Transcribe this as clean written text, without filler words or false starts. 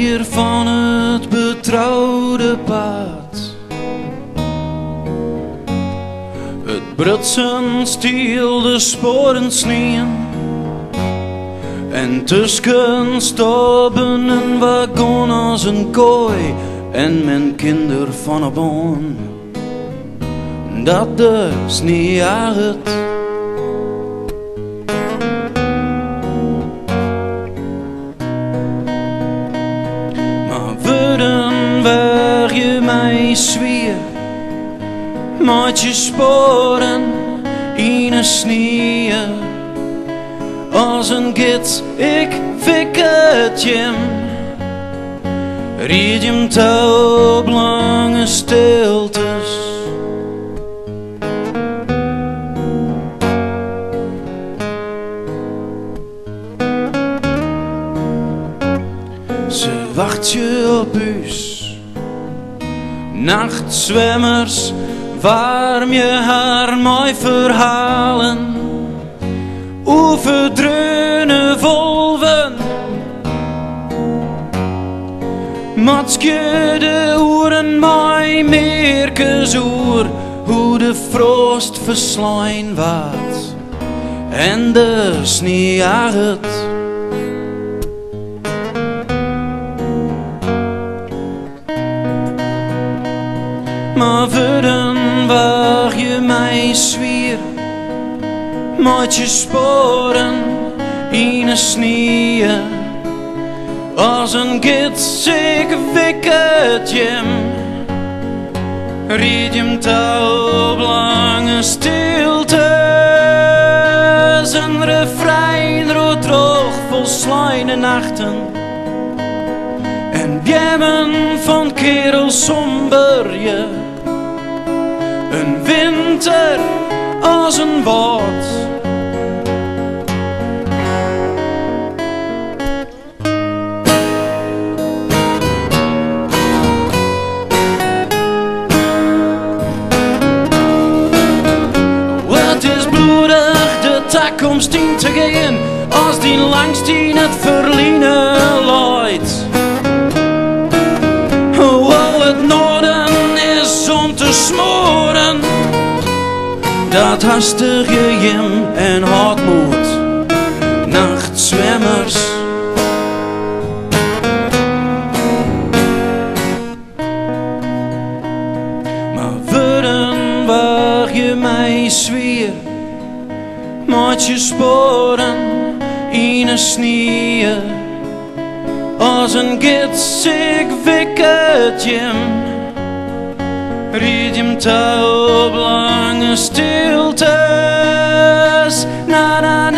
hier van het betrouwde pad. Het brutsen stiel de sporen sneeuwen. En tussen stoppen een wagon als een kooi en mijn kinder van op on. Dat dus niet uit. Maar woorden waar je mij zwier, maat je sporen in een sneeuw. Als een gids, ik fik het jem. Ried je hem touw op lange stiltes. Ze wacht je op huis. Nachtzwemmers, warm je haar mooi verhalen. Overdreunen wolven, matske de oren mij merkezoer, hoe de frost verslaan waard en de sneeuw jaagt. Maar woorden waar je mij zwier, maat je sporen in een sneeuw. Als een gids, ik wik het jem. Ried je hem touw op lange stiltes. Een refrein rood droog vol slijne nachten. En bjemmen van kerels somber je. Een winter als een woord. Komst in te gaan als die langst in het verliezen leidt. Al het noorden is om te smoren, dat hastig je jem en hartmoed, nachtzwemmers. Maar woorden waar je mij zwier, maat je sporen in een sneeuw. Als een gids, ik wik het jem. Ried je hem touw op lange stiltes. Na na